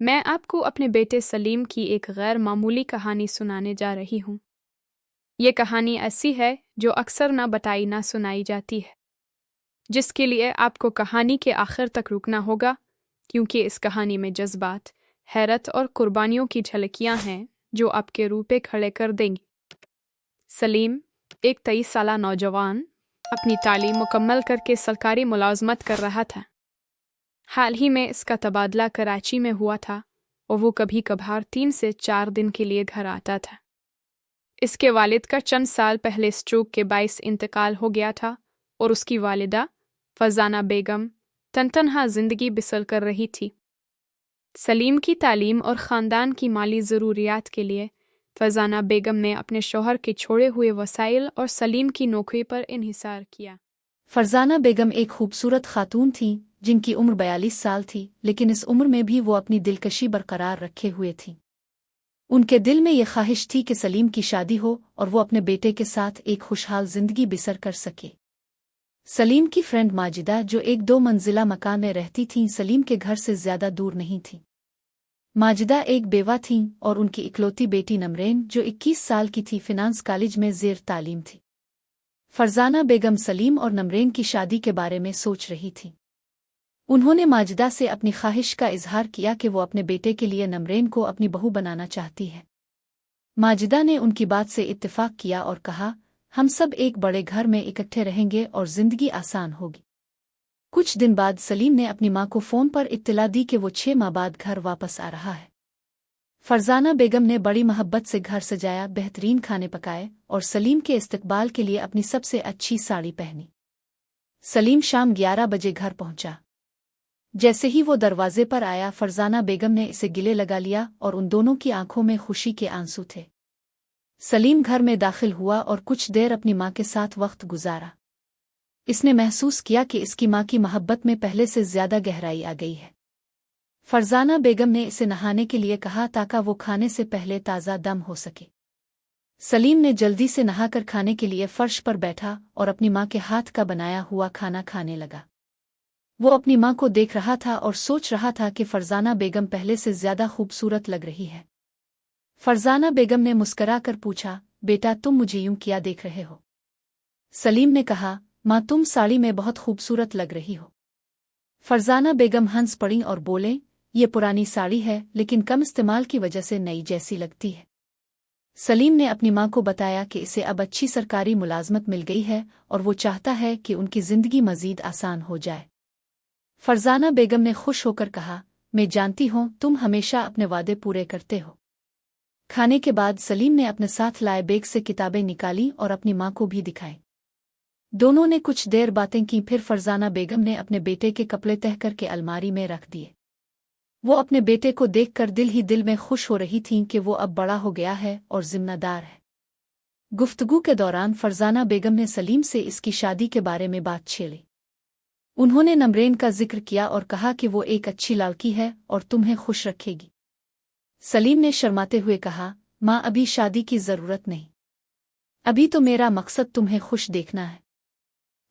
میں آپ کو اپنے بیٹے سلیم کی ایک غیر معمولی کہانی سنانے جا رہی ہوں۔ یہ کہانی ایسی ہے جو اکثر نہ بتائی نہ سنائی جاتی ہے، جس کے لیے آپ کو کہانی کے آخر تک رکنا ہوگا، کیونکہ اس کہانی میں جذبات، حیرت اور قربانیوں کی جھلکیاں ہیں جو آپ کے روپے کھڑے کر دیں گی۔ سلیم، ایک 23 سالہ نوجوان، اپنی تعلیم مکمل کر کے سرکاری ملازمت کر رہا تھا۔ حال ہی میں اس کا تبادلہ کراچی میں ہوا تھا اور وہ کبھی کبھار 3 سے 4 دن کے لیے گھر آتا تھا۔ اس کے والد کا چند سال پہلے اسٹروک کے باعث انتقال ہو گیا تھا اور اس کی والدہ فرزانہ بیگم تنہا زندگی بسر کر رہی تھی۔ سلیم کی تعلیم اور خاندان کی مالی ضروریات کے لیے فرزانہ بیگم نے اپنے شوہر کے چھوڑے ہوئے وسائل اور سلیم کی نوکری پر انحصار کیا۔ فرزانہ بیگم ایک خوبصورت خاتون تھیں جن کی عمر 42 سال تھی، لیکن اس عمر میں بھی وہ اپنی دلکشی برقرار رکھے ہوئے تھیں۔ ان کے دل میں یہ خواہش تھی کہ سلیم کی شادی ہو اور وہ اپنے بیٹے کے ساتھ ایک خوشحال زندگی بسر کر سکے۔ سلیم کی فرینڈ ماجدہ، جو ایک 2 منزلہ مکان میں رہتی تھیں، سلیم کے گھر سے زیادہ دور نہیں تھیں۔ ماجدہ ایک بیوہ تھیں اور ان کی اکلوتی بیٹی نمرین، جو 21 سال کی تھی، فنانس کالج میں زیر تعلیم تھی۔ فرزانہ بیگم سلیم اور نمرین کی شادی کے بارے میں سوچ رہی تھی۔ انہوں نے ماجدہ سے اپنی خواہش کا اظہار کیا کہ وہ اپنے بیٹے کے لیے نمرین کو اپنی بہو بنانا چاہتی ہے۔ ماجدہ نے ان کی بات سے اتفاق کیا اور کہا، ہم سب ایک بڑے گھر میں اکٹھے رہیں گے اور زندگی آسان ہوگی۔ کچھ دن بعد سلیم نے اپنی ماں کو فون پر اطلاع دی کہ وہ 6 ماہ بعد گھر واپس آ رہا ہے۔ فرزانہ بیگم نے بڑی محبت سے گھر سجایا، بہترین کھانے پکائے اور سلیم کے استقبال کے لیے اپنی سب سے اچھی ساڑی پہنی۔ سلیم شام 11 بجے گھر پہنچا۔ جیسے ہی وہ دروازے پر آیا، فرزانہ بیگم نے اسے گلے لگا لیا اور ان دونوں کی آنکھوں میں خوشی کے آنسو تھے۔ سلیم گھر میں داخل ہوا اور کچھ دیر اپنی ماں کے ساتھ وقت گزارا۔ اس نے محسوس کیا کہ اس کی ماں کی محبت میں پہلے سے زیادہ گہرائی آ گئی ہے۔ فرزانہ بیگم نے اسے نہانے کے لیے کہا تاکہ وہ کھانے سے پہلے تازہ دم ہو سکے۔ سلیم نے جلدی سے نہا کر کھانے کے لیے فرش پر بیٹھا اور اپنی ماں کے ہاتھ کا بنایا ہوا کھانا کھانے لگا۔ وہ اپنی ماں کو دیکھ رہا تھا اور سوچ رہا تھا کہ فرزانہ بیگم پہلے سے زیادہ خوبصورت لگ رہی ہے۔ فرزانہ بیگم نے مسکرا کر پوچھا، بیٹا تم مجھے یوں کیا دیکھ رہے ہو؟ سلیم نے کہا، ماں تم ساڑی میں بہت خوبصورت لگ رہی ہو۔ فرزانہ بیگم ہنس پڑیں اور بولیں، یہ پرانی ساڑی ہے لیکن کم استعمال کی وجہ سے نئی جیسی لگتی ہے۔ سلیم نے اپنی ماں کو بتایا کہ اسے اب اچھی سرکاری ملازمت مل گئی ہے اور وہ چاہتا ہے کہ ان کی زندگی مزید آسان ہو جائے۔ فرزانہ بیگم نے خوش ہو کر کہا، میں جانتی ہوں تم ہمیشہ اپنے وعدے پورے کرتے ہو۔ کھانے کے بعد سلیم نے اپنے ساتھ لائے بیگ سے کتابیں نکالی اور اپنی ماں کو بھی دکھائیں۔ دونوں نے کچھ دیر باتیں کی، پھر فرزانہ بیگم نے اپنے بیٹے کے کپڑے تہہ کر کے الماری میں رکھ دیے۔ وہ اپنے بیٹے کو دیکھ کر دل ہی دل میں خوش ہو رہی تھیں کہ وہ اب بڑا ہو گیا ہے اور ذمہ دار ہے۔ گفتگو کے دوران فرزانہ بیگم نے سلیم سے اس کی شادی کے بارے میں بات چھیڑی۔ انہوں نے نمرین کا ذکر کیا اور کہا کہ وہ ایک اچھی لڑکی ہے اور تمہیں خوش رکھے گی۔ سلیم نے شرماتے ہوئے کہا، ماں ابھی شادی کی ضرورت نہیں، ابھی تو میرا مقصد تمہیں خوش دیکھنا ہے۔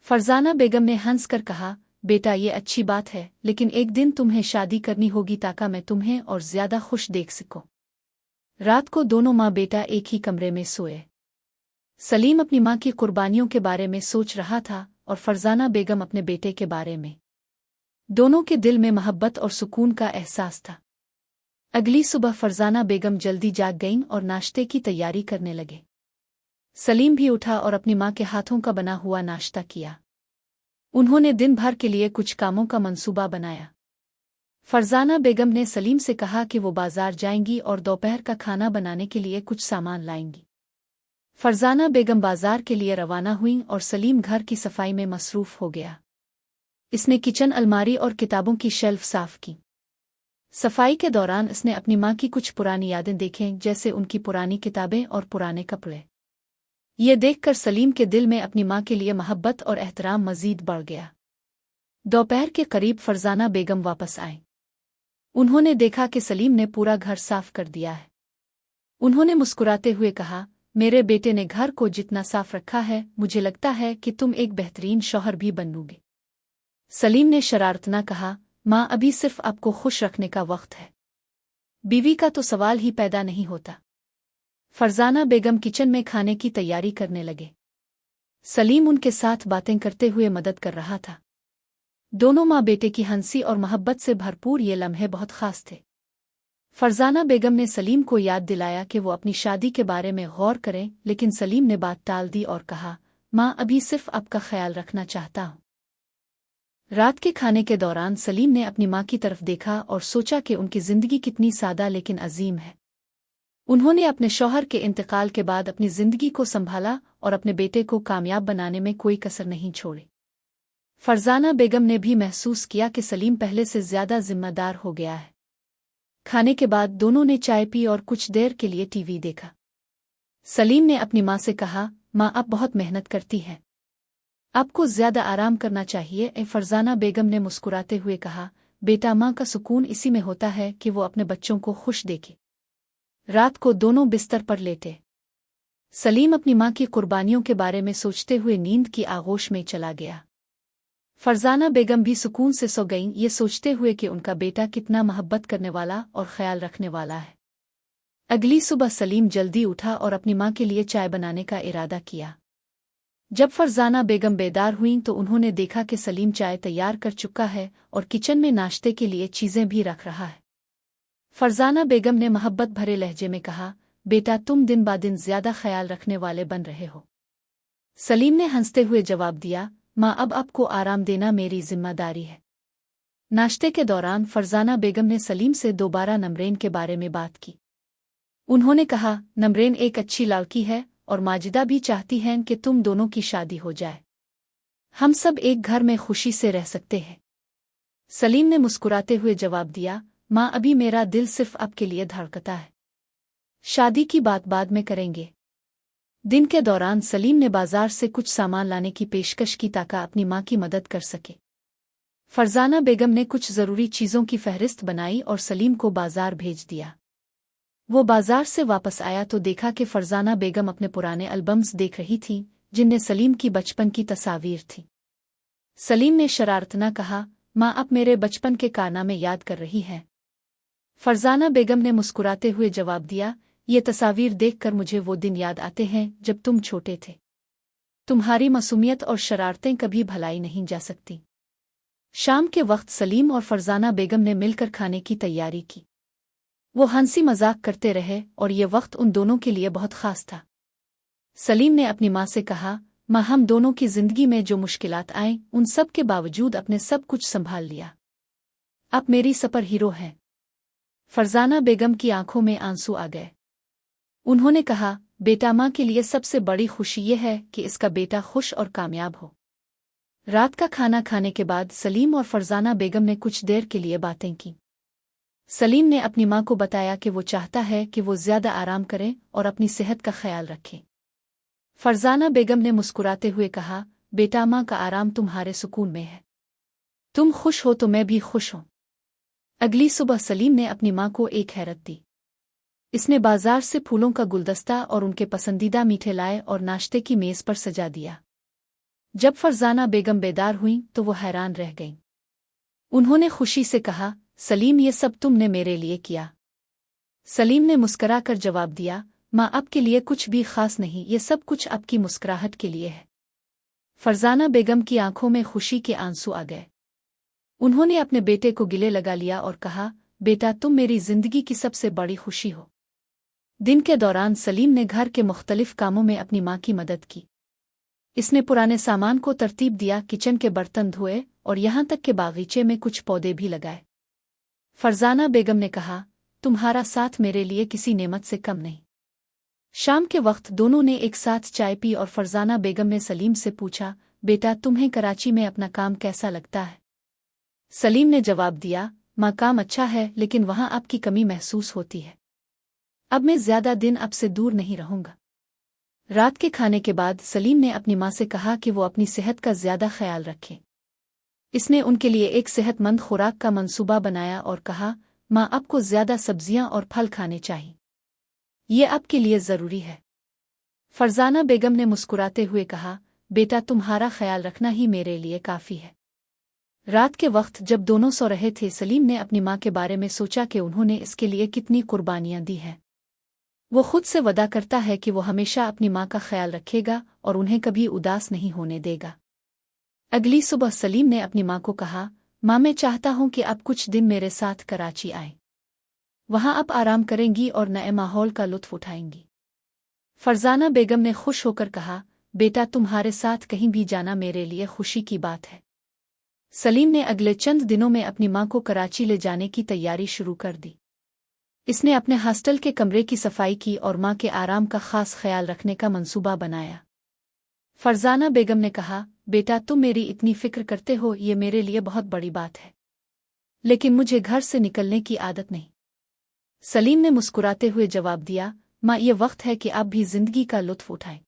فرزانہ بیگم نے ہنس کر کہا، بیٹا یہ اچھی بات ہے، لیکن ایک دن تمہیں شادی کرنی ہوگی تاکہ میں تمہیں اور زیادہ خوش دیکھ سکوں۔ رات کو دونوں ماں بیٹا ایک ہی کمرے میں سوئے۔ سلیم اپنی ماں کی قربانیوں کے بارے میں سوچ رہا تھا اور فرزانہ بیگم اپنے بیٹے کے بارے میں۔ دونوں کے دل میں محبت اور سکون کا احساس تھا۔ اگلی صبح فرزانہ بیگم جلدی جاگ گئیں اور ناشتے کی تیاری کرنے لگے۔ سلیم بھی اٹھا اور اپنی ماں کے ہاتھوں کا بنا ہوا ناشتہ کیا۔ انہوں نے دن بھر کے لیے کچھ کاموں کا منصوبہ بنایا۔ فرزانہ بیگم نے سلیم سے کہا کہ وہ بازار جائیں گی اور دوپہر کا کھانا بنانے کے لیے کچھ سامان لائیں گی۔ فرزانہ بیگم بازار کے لیے روانہ ہوئیں اور سلیم گھر کی صفائی میں مصروف ہو گیا۔ اس نے کچن الماری اور کتابوں کی شیلف صاف کی۔ صفائی کے دوران اس نے اپنی ماں کی کچھ پرانی یادیں دیکھیں، جیسے ان کی پرانی کتابیں اور پرانے کپڑے۔ یہ دیکھ کر سلیم کے دل میں اپنی ماں کے لیے محبت اور احترام مزید بڑھ گیا۔ دوپہر کے قریب فرزانہ بیگم واپس آئیں۔ انہوں نے دیکھا کہ سلیم نے پورا گھر صاف کر دیا ہے۔ انہوں نے مسکراتے ہوئے کہا، میرے بیٹے نے گھر کو جتنا صاف رکھا ہے، مجھے لگتا ہے کہ تم ایک بہترین شوہر بھی بنو گے۔ سلیم نے شرارت نہ کہا، ماں ابھی صرف آپ کو خوش رکھنے کا وقت ہے۔ बीवी का तो सवाल ही पैदा नहीं होता। फरजाना बेगम किचन में खाने की तैयारी करने लगे। सलीम उनके साथ बातें करते हुए मदद कर रहा था। दोनों माँ बेटे की हंसी और मोहब्बत से भरपूर ये लम्हे बहुत खास थे। फरजाना बेगम ने सलीम को याद दिलाया कि वो अपनी शादी के बारे में गौर करें, लेकिन सलीम ने बात टाल दी और कहा, माँ अभी सिर्फ आपका ख्याल रखना चाहता हूँ। रात के खाने के दौरान सलीम ने अपनी माँ की तरफ देखा और सोचा कि उनकी जिंदगी कितनी सादा लेकिन अजीम है। उन्होंने अपने शौहर के इंतकाल के बाद अपनी जिंदगी को संभाला और अपने बेटे को कामयाब बनाने में कोई कसर नहीं छोड़ी। फरजाना बेगम ने भी महसूस किया कि सलीम पहले से ज्यादा जिम्मेदार हो गया है। खाने के बाद दोनों ने चाय पी और कुछ देर के लिए टीवी देखा। सलीम ने अपनी माँ से कहा, माँ आप बहुत मेहनत करती हैं, आपको ज्यादा आराम करना चाहिए। फरजाना बेगम ने मुस्कुराते हुए कहा, बेटा माँ का सुकून इसी में होता है कि वो अपने बच्चों को खुश देखे। रात को दोनों बिस्तर पर लेटे। सलीम अपनी माँ की कुर्बानियों के बारे में सोचते हुए नींद की आगोश में चला गया। फरजाना बेगम भी सुकून से सो गईं, ये सोचते हुए कि उनका बेटा कितना मोहब्बत करने वाला और ख्याल रखने वाला है। अगली सुबह सलीम जल्दी उठा और अपनी माँ के लिए चाय बनाने का इरादा किया। जब फरजाना बेगम बेदार हुईं तो उन्होंने देखा कि सलीम चाय तैयार कर चुका है और किचन में नाश्ते के लिए चीजें भी रख रहा है। फरजाना बेगम ने मोहब्बत भरे लहजे में कहा, बेटा तुम दिन ब दिन ज्यादा ख्याल रखने वाले बन रहे हो। सलीम ने हंसते हुए जवाब दिया, माँ अब आपको आराम देना मेरी जिम्मेदारी है। नाश्ते के दौरान फरजाना बेगम ने सलीम से दोबारा नमरेन के बारे में बात की। उन्होंने कहा, नमरेन एक अच्छी लड़की है और माजिदा भी चाहती हैं कि तुम दोनों की शादी हो जाए। हम सब एक घर में खुशी से रह सकते हैं। सलीम ने मुस्कुराते हुए जवाब दिया, माँ अभी मेरा दिल सिर्फ आपके लिए धड़कता है। शादी की बात बाद में करेंगे। दिन के दौरान सलीम ने बाजार से कुछ सामान लाने की पेशकश की ताकि अपनी माँ की मदद कर सके। फरजाना बेगम ने कुछ जरूरी चीजों की फहरिस्त बनाई और सलीम को बाजार भेज दिया। वो बाजार से वापस आया तो देखा कि फरजाना बेगम अपने पुराने एल्बम्स देख रही थीं, जिनमें सलीम की बचपन की तस्वीर थी। सलीम ने शरारतना कहा, माँ आप मेरे बचपन के कारनामे याद कर रही हैं। फरजाना बेगम ने मुस्कुराते हुए जवाब दिया, ये तस्वीर देखकर मुझे वो दिन याद आते हैं जब तुम छोटे थे। तुम्हारी मासूमियत और शरारतें कभी भुलाई नहीं जा सकती। शाम के वक्त सलीम और फरजाना बेगम ने मिलकर खाने की तैयारी की। वो हंसी मजाक करते रहे और ये वक्त उन दोनों के लिए बहुत खास था। सलीम ने अपनी माँ से कहा, माँ हम दोनों की जिंदगी में जो मुश्किलात आए उन सब के बावजूद अपने सब कुछ संभाल लिया। आप मेरी सुपर हीरो हैं। फरजाना बेगम की आंखों में आंसू आ गए। उन्होंने कहा, बेटा माँ के लिए सबसे बड़ी खुशी ये है कि इसका बेटा खुश और कामयाब हो। रात का खाना खाने के बाद सलीम और फरजाना बेगम ने कुछ देर के लिए बातें की। सलीम ने अपनी माँ को बताया कि वो चाहता है कि वो ज्यादा आराम करे और अपनी सेहत का ख्याल रखे। फरजाना बेगम ने मुस्कुराते हुए कहा, बेटा माँ का आराम तुम्हारे सुकून में है। तुम खुश हो तो मैं भी खुश हूँ। अगली सुबह सलीम ने अपनी माँ को एक हैरत दी। इसने बाजार से फूलों का गुलदस्ता और उनके पसंदीदा मीठे लाए और नाश्ते की मेज पर सजा दिया। जब फरजाना बेगम बेदार हुईं तो वो हैरान रह गईं। उन्होंने खुशी से कहा, सलीम ये सब तुमने मेरे लिए किया। सलीम ने मुस्कराकर जवाब दिया, माँ आपके लिए कुछ भी खास नहीं, ये सब कुछ आपकी मुस्कुराहट के लिए है। फरजाना बेगम की आंखों में खुशी के आंसू आ गए। उन्होंने अपने बेटे को गिले लगा लिया और कहा, बेटा तुम मेरी जिंदगी की सबसे बड़ी खुशी हो। दिन के दौरान सलीम ने घर के मुख्तलिफ कामों में अपनी माँ की मदद की। इसने पुराने सामान को तरतीब दिया, किचन के बर्तन धोए और यहाँ तक के बागीचे में कुछ पौधे भी लगाए। फरजाना बेगम ने कहा, तुम्हारा साथ मेरे लिए किसी नेमत से कम नहीं। शाम के वक्त दोनों ने एक साथ चाय पी और फरजाना बेगम ने सलीम से पूछा, बेटा तुम्हें कराची में अपना काम कैसा लगता है? सलीम ने जवाब दिया, माँ काम अच्छा है लेकिन वहाँ आपकी कमी महसूस होती है। अब मैं ज्यादा दिन आपसे दूर नहीं रहूंगा। रात के खाने के बाद सलीम ने अपनी माँ से कहा कि वो अपनी सेहत का ज्यादा ख्याल रखें। इसने उनके लिए एक सेहतमंद खुराक का मंसूबा बनाया और कहा, माँ आपको ज्यादा सब्जियां और फल खाने चाहिए, ये आपके लिए जरूरी है। फरजाना बेगम ने मुस्कुराते हुए कहा, बेटा तुम्हारा ख्याल रखना ही मेरे लिए काफी है। रात के वक्त जब दोनों सो रहे थे, सलीम ने अपनी माँ के बारे में सोचा कि उन्होंने इसके लिए कितनी कुर्बानियाँ दी हैं। वो खुद से वदा करता है कि वो हमेशा अपनी माँ का ख्याल रखेगा और उन्हें कभी उदास नहीं होने देगा। अगली सुबह सलीम ने अपनी माँ को कहा, माँ मैं चाहता हूँ कि आप कुछ दिन मेरे साथ कराची आएं। वहाँ आप आराम करेंगी और नए माहौल का लुत्फ उठाएंगी। फरजाना बेगम ने खुश होकर कहा, बेटा तुम्हारे साथ कहीं भी जाना मेरे लिए खुशी की बात है। सलीम ने अगले चंद दिनों में अपनी माँ को कराची ले जाने की तैयारी शुरू कर दी। इसने अपने हॉस्टल के कमरे की सफाई की और माँ के आराम का खास ख्याल रखने का मंसूबा बनाया। फरजाना बेगम ने कहा, बेटा तुम मेरी इतनी फिक्र करते हो, ये मेरे लिए बहुत बड़ी बात है, लेकिन मुझे घर से निकलने की आदत नहीं। सलीम ने मुस्कुराते हुए जवाब दिया, माँ ये वक्त है कि आप भी जिंदगी का लुत्फ उठाएं।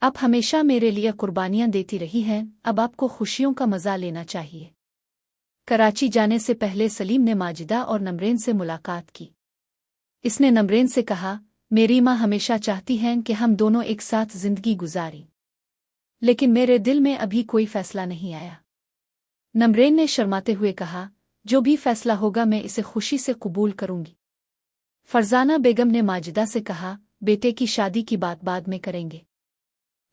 आप हमेशा मेरे लिए कुर्बानियां देती रही हैं, अब आपको खुशियों का मजा लेना चाहिए। कराची जाने से पहले सलीम ने माजिदा और नमरेन से मुलाकात की। इसने नमरेन से कहा, मेरी माँ हमेशा चाहती हैं कि हम दोनों एक साथ जिंदगी गुजारें, लेकिन मेरे दिल में अभी कोई फैसला नहीं आया। नमरेन ने शर्माते हुए कहा, जो भी फैसला होगा मैं इसे खुशी से कबूल करूंगी। फरजाना बेगम ने माजिदा से कहा, बेटे की शादी की बात बाद में करेंगे,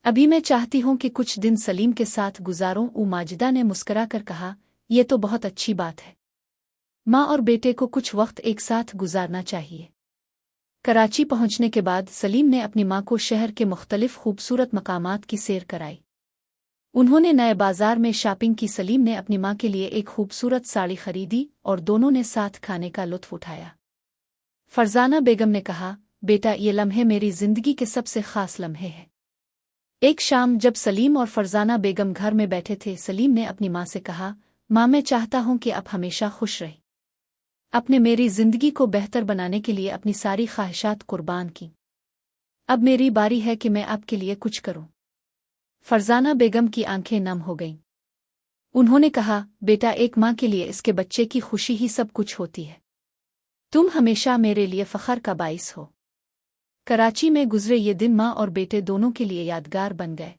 अभी मैं चाहती हूं कि कुछ दिन सलीम के साथ गुजारूं। माजिदा ने मुस्करा कर कहा, यह तो बहुत अच्छी बात है, माँ और बेटे को कुछ वक्त एक साथ गुजारना चाहिए। कराची पहुंचने के बाद सलीम ने अपनी माँ को शहर के मुख्तलिफ खूबसूरत मकामात की सैर कराई। उन्होंने नए बाजार में शॉपिंग की। सलीम ने अपनी माँ के लिए एक खूबसूरत साड़ी खरीदी और दोनों ने साथ खाने का लुत्फ उठाया। फरजाना बेगम ने कहा, बेटा ये लम्हे मेरी जिंदगी के सबसे खास लम्हे हैं। एक शाम जब सलीम और फरजाना बेगम घर में बैठे थे, सलीम ने अपनी माँ से कहा, माँ मैं चाहता हूँ कि आप हमेशा खुश रहें। आपने मेरी जिंदगी को बेहतर बनाने के लिए अपनी सारी ख्वाहिशात कुर्बान की, अब मेरी बारी है कि मैं आपके लिए कुछ करूं। फरजाना बेगम की आंखें नम हो गईं। उन्होंने कहा, बेटा एक माँ के लिए इसके बच्चे की खुशी ही सब कुछ होती है। तुम हमेशा मेरे लिए फख्र का बाइस हो। कराची में गुजरे ये दिन माँ और बेटे दोनों के लिए यादगार बन गए।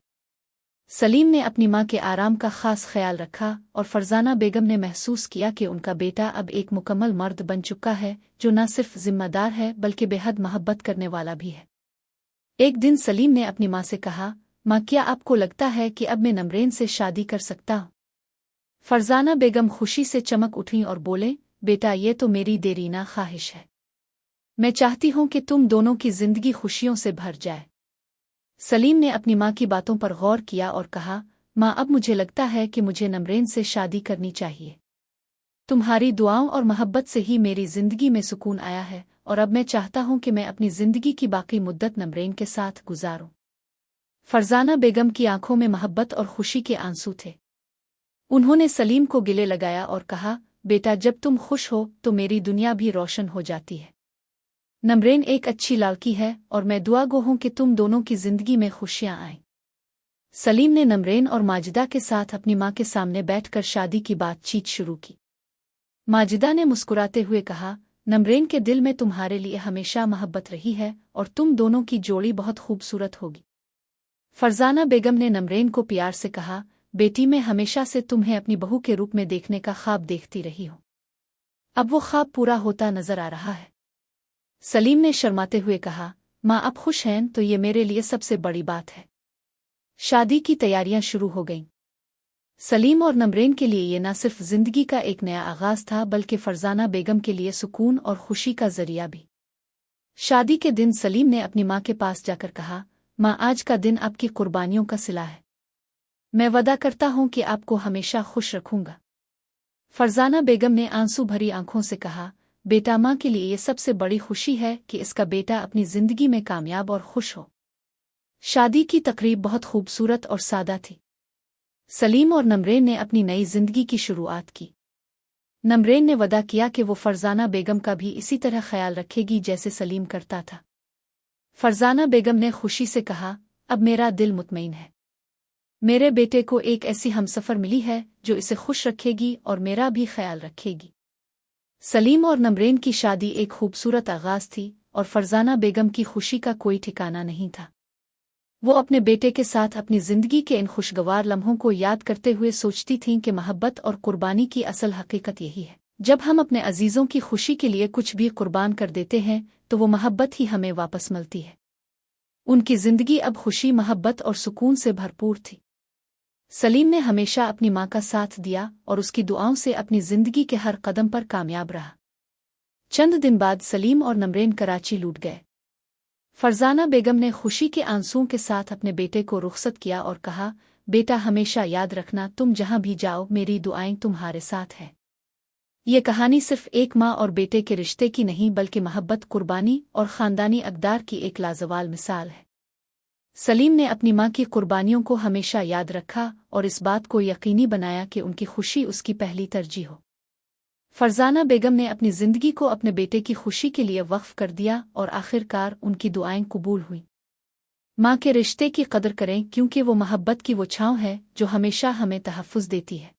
सलीम ने अपनी माँ के आराम का खास ख्याल रखा और फरजाना बेगम ने महसूस किया कि उनका बेटा अब एक मुकम्मल मर्द बन चुका है, जो न सिर्फ जिम्मेदार है बल्कि बेहद मोहब्बत करने वाला भी है। एक दिन सलीम ने अपनी माँ से कहा, माँ क्या आपको लगता है कि अब मैं नमरेन से शादी कर सकता हूँ? फरजाना बेगम खुशी से चमक उठी और बोले, बेटा ये तो मेरी देरीना ख्वाहिश है। मैं चाहती हूँ कि तुम दोनों की जिंदगी खुशियों से भर जाए। सलीम ने अपनी माँ की बातों पर गौर किया और कहा, माँ अब मुझे लगता है कि मुझे नमरेन से शादी करनी चाहिए। तुम्हारी दुआओं और मोहब्बत से ही मेरी जिंदगी में सुकून आया है और अब मैं चाहता हूँ कि मैं अपनी जिंदगी की बाकी मुद्दत नमरेन के साथ गुजारूं। फरजाना बेगम की आंखों में मोहब्बत और खुशी के आंसू थे। उन्होंने सलीम को गले लगाया और कहा, बेटा जब तुम खुश हो तो मेरी दुनिया भी रोशन हो जाती है। नमरेन एक अच्छी लड़की है और मैं दुआ गो हूं कि तुम दोनों की जिंदगी में खुशियां आएं। सलीम ने नमरेन और माजिदा के साथ अपनी माँ के सामने बैठकर शादी की बातचीत शुरू की। माजिदा ने मुस्कुराते हुए कहा, नमरेन के दिल में तुम्हारे लिए हमेशा मोहब्बत रही है और तुम दोनों की जोड़ी बहुत खूबसूरत होगी। फरजाना बेगम ने नमरेन को प्यार से कहा, बेटी मैं हमेशा से तुम्हें अपनी बहू के रूप में देखने का ख्वाब देखती रही हूं, अब वो ख्वाब पूरा होता नजर आ रहा है। सलीम ने शर्माते हुए कहा, माँ आप खुश हैं तो ये मेरे लिए सबसे बड़ी बात है। शादी की तैयारियां शुरू हो गईं। सलीम और नमरेन के लिए ये न सिर्फ जिंदगी का एक नया आगाज था बल्कि फरजाना बेगम के लिए सुकून और खुशी का जरिया भी। शादी के दिन सलीम ने अपनी माँ के पास जाकर कहा, माँ आज का दिन आपकी कुर्बानियों का सिला है। मैं वादा करता हूँ कि आपको हमेशा खुश रखूंगा। फरजाना बेगम ने आंसू भरी आंखों से कहा, बेटा माँ के लिए ये सबसे बड़ी खुशी है कि इसका बेटा अपनी जिंदगी में कामयाब और खुश हो। शादी की तकरीब बहुत खूबसूरत और सादा थी। सलीम और नमरेन ने अपनी नई जिंदगी की शुरुआत की। नमरेन ने वदा किया कि वो फरजाना बेगम का भी इसी तरह ख्याल रखेगी जैसे सलीम करता था। फरजाना बेगम ने खुशी से कहा, अब मेरा दिल मुतमईन है। मेरे बेटे को एक ऐसी हमसफर मिली है जो इसे खुश रखेगी और मेरा भी ख्याल रखेगी। सलीम और नमरेन की शादी एक खूबसूरत आगाज थी और फरजाना बेगम की खुशी का कोई ठिकाना नहीं था। वो अपने बेटे के साथ अपनी जिंदगी के इन खुशगवार लम्हों को याद करते हुए सोचती थीं कि मोहब्बत और कुर्बानी की असल हकीकत यही है। जब हम अपने अजीजों की खुशी के लिए कुछ भी कुर्बान कर देते हैं तो वो मोहब्बत ही हमें वापस मिलती है। उनकी जिंदगी अब खुशी, मोहब्बत और सुकून से भरपूर थी। सलीम ने हमेशा अपनी माँ का साथ दिया और उसकी दुआओं से अपनी जिंदगी के हर कदम पर कामयाब रहा। चंद दिन बाद सलीम और नमरेन कराची लौट गए। फरजाना बेगम ने खुशी के आंसुओं के साथ अपने बेटे को रुखसत किया और कहा, बेटा हमेशा याद रखना, तुम जहां भी जाओ मेरी दुआएं तुम्हारे साथ हैं। ये कहानी सिर्फ एक माँ और बेटे के रिश्ते की नहीं बल्कि मोहब्बत, कुर्बानी और ख़ानदानी अक़दार की एक लाजवाल मिसाल है। सलीम ने अपनी माँ की कुर्बानियों को हमेशा याद रखा और इस बात को यकीनी बनाया कि उनकी खुशी उसकी पहली तरजीह हो। फरजाना बेगम ने अपनी ज़िंदगी को अपने बेटे की खुशी के लिए वक्फ कर दिया और आखिरकार उनकी दुआएं कबूल हुईं। माँ के रिश्ते की कदर करें क्योंकि वो मोहब्बत की वो छाँव है जो हमेशा हमें तहफ़्फ़ुज़ देती है।